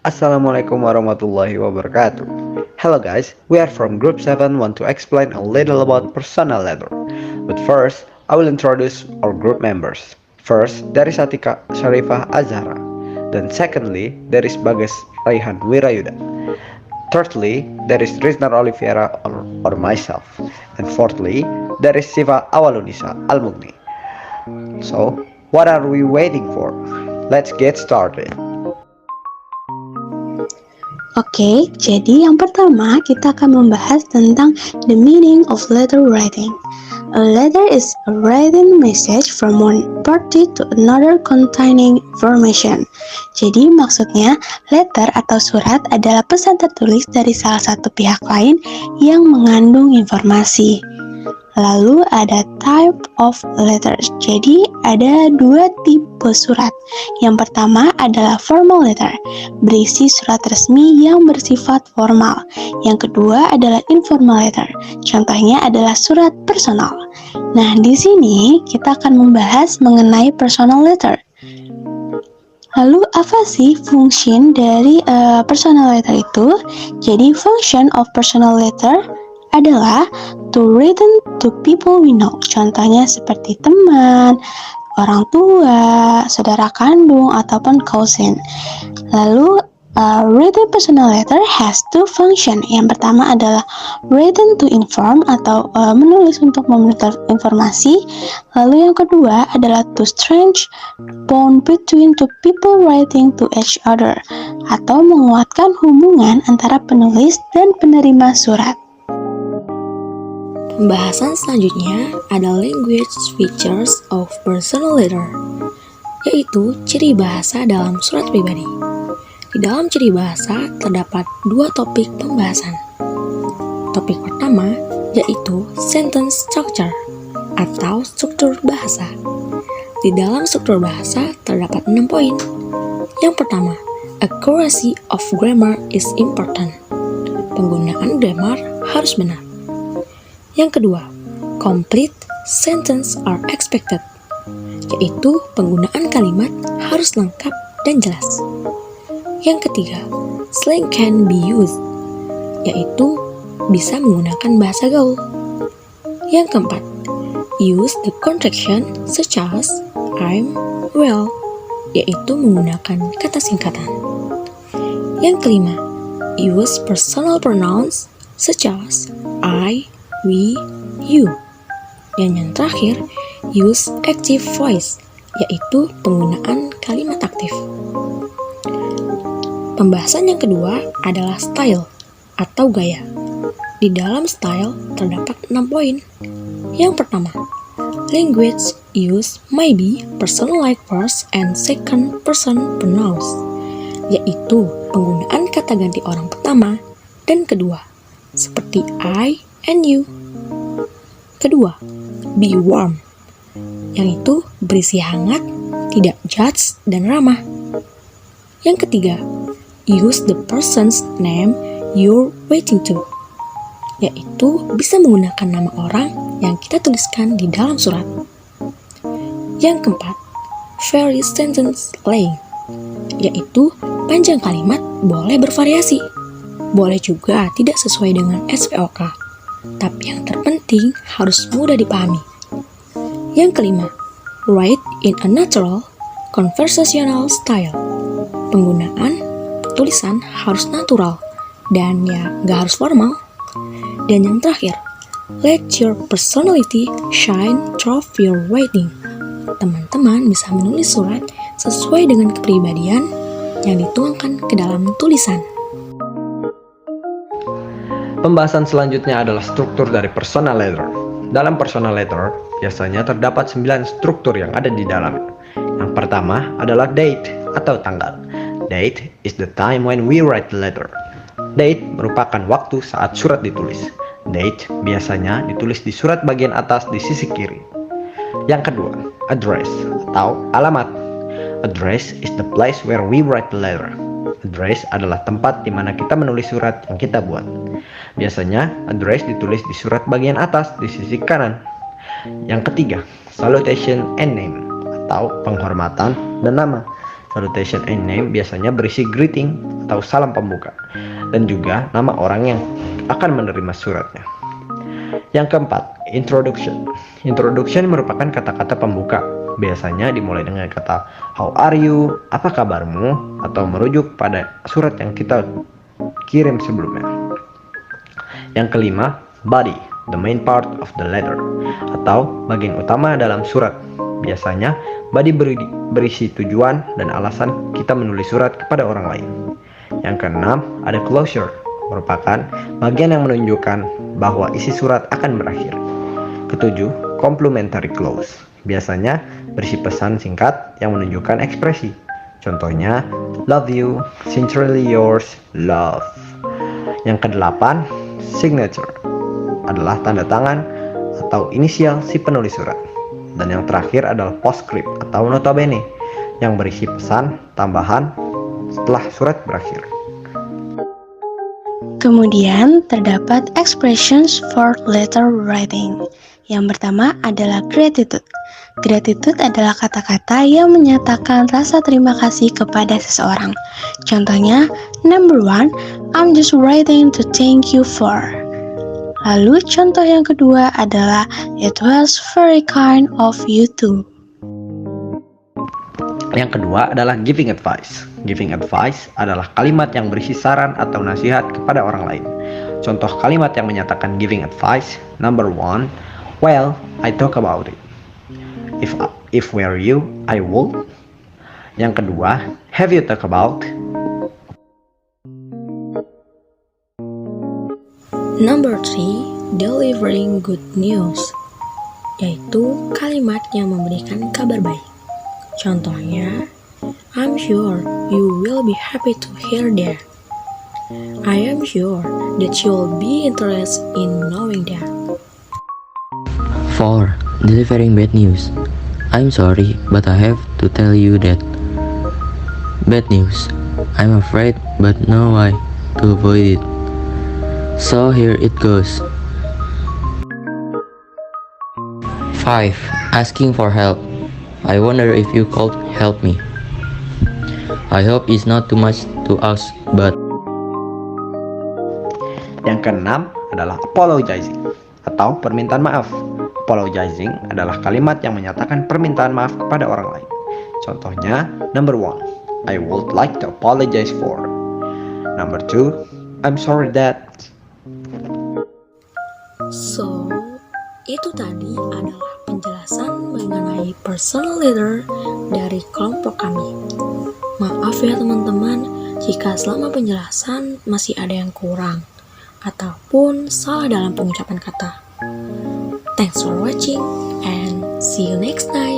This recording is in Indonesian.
Assalamualaikum warahmatullahi wabarakatuh. Hello guys, we are from Group 7 want to explain a little about personal letter. But first, I will introduce our group members. First, there is Atika Sharifah Azhara. Then secondly, there is Bagas Raihan Wirayuda. Thirdly, there is Riznar Oliveira or myself. And fourthly, there is Siva Awalunisa Almugni. So, what are we waiting for? Let's get started. Oke, jadi yang pertama kita akan membahas tentang the meaning of letter writing. A letter is a written message from one party to another containing information. Jadi maksudnya letter atau surat adalah pesan tertulis dari salah satu pihak lain yang mengandung informasi. Lalu ada type of letters. Jadi ada dua tipe surat. Yang pertama adalah formal letter, berisi surat resmi yang bersifat formal. Yang kedua adalah informal letter. Contohnya adalah surat personal. Nah, di sini kita akan membahas mengenai personal letter. Lalu apa sih function dari personal letter itu? Jadi function of personal letter adalah to written to people we know. Contohnya seperti teman, orang tua, saudara kandung, ataupun cousin. Lalu written personal letter has two function. Yang pertama adalah written to inform atau menulis untuk memberikan informasi. Lalu yang kedua adalah to strengthen bond between two people writing to each other atau menguatkan hubungan antara penulis dan penerima surat. Pembahasan selanjutnya ada language features of personal letter, yaitu ciri bahasa dalam surat pribadi. Di dalam ciri bahasa terdapat dua topik pembahasan. Topik pertama yaitu sentence structure atau struktur bahasa. Di dalam struktur bahasa terdapat 6 poin. Yang pertama, accuracy of grammar is important. Penggunaan grammar harus benar. Yang kedua, complete sentence are expected, yaitu penggunaan kalimat harus lengkap dan jelas. Yang ketiga, slang can be used, yaitu bisa menggunakan bahasa gaul. Yang keempat, use the contraction such as I'm well, yaitu menggunakan kata singkatan. Yang kelima, use personal pronouns such as I, we, you. Dan yang terakhir, use active voice, yaitu penggunaan kalimat aktif. Pembahasan yang kedua adalah style atau gaya. Di dalam style terdapat 6 poin. Yang pertama, language use may be personalized first and second person pronouns, yaitu penggunaan kata ganti orang pertama dan kedua, seperti I and you. Kedua, be warm, yang itu berisi hangat, tidak judge dan ramah. Yang ketiga, use the person's name you're waiting to, yaitu bisa menggunakan nama orang yang kita tuliskan di dalam surat. Yang keempat, vary sentence length, yaitu panjang kalimat boleh bervariasi, boleh juga tidak sesuai dengan SPOK, tapi yang terpenting harus mudah dipahami. Yang kelima, write in a natural, conversational style. Penggunaan tulisan harus natural dan ya gak harus formal. Dan yang terakhir, let your personality shine through your writing. Teman-teman bisa menulis surat sesuai dengan kepribadian yang dituangkan ke dalam tulisan. Pembahasan selanjutnya adalah struktur dari personal letter. Dalam personal letter, biasanya terdapat 9 struktur yang ada di dalam. Yang pertama adalah date atau tanggal. Date is the time when we write the letter. Date merupakan waktu saat surat ditulis. Date biasanya ditulis di surat bagian atas di sisi kiri. Yang kedua, address atau alamat. Address is the place where we write the letter. Address adalah tempat di mana kita menulis surat yang kita buat. Biasanya, address ditulis di surat bagian atas di sisi kanan. Yang ketiga, salutation and name atau penghormatan dan nama. Salutation and name biasanya berisi greeting atau salam pembuka, dan juga nama orang yang akan menerima suratnya. Yang keempat, introduction. Introduction merupakan kata-kata pembuka. Biasanya dimulai dengan kata how are you, apa kabarmu, atau merujuk pada surat yang kita kirim sebelumnya. Yang kelima, body, the main part of the letter, atau bagian utama dalam surat. Biasanya, body berisi tujuan dan alasan kita menulis surat kepada orang lain. Yang keenam, ada closure, merupakan bagian yang menunjukkan bahwa isi surat akan berakhir. Ketujuh, complimentary clause, biasanya berisi pesan singkat yang menunjukkan ekspresi. Contohnya, love you, sincerely yours, love. Yang kedelapan, signature, adalah tanda tangan atau inisial si penulis surat. Dan yang terakhir adalah postscript atau nota bene yang berisi pesan tambahan setelah surat berakhir. Kemudian terdapat expressions for letter writing. Yang pertama adalah gratitude. Gratitude adalah kata-kata yang menyatakan rasa terima kasih kepada seseorang. Contohnya, number 1, I'm just writing to thank you for. Lalu contoh yang kedua adalah it was very kind of you too. Yang kedua adalah giving advice. Giving advice adalah kalimat yang berisi saran atau nasihat kepada orang lain. Contoh kalimat yang menyatakan giving advice, number 1, well, I talk about it. If were you, I would. Yang kedua, have you talk about? Number 3, delivering good news, yaitu kalimat yang memberikan kabar baik. Contohnya, I'm sure you will be happy to hear that. I am sure that you will be interested in knowing that. 4. Delivering bad news. I'm sorry, but I have to tell you that. Bad news. I'm afraid, but know why to avoid it. So here it goes. 5. Asking for help. I wonder if you could help me. I hope it's not too much to ask, but... Yang keenam adalah apologizing atau permintaan maaf. Apologizing adalah kalimat yang menyatakan permintaan maaf kepada orang lain. Contohnya, number 1, I would like to apologize for. Number 2, I'm sorry that. So, itu tadi adalah penjelasan mengenai personal letter dari kelompok kami. Maaf ya teman-teman, jika selama penjelasan masih ada yang kurang ataupun salah dalam pengucapan kata. Thanks for watching and see you next time.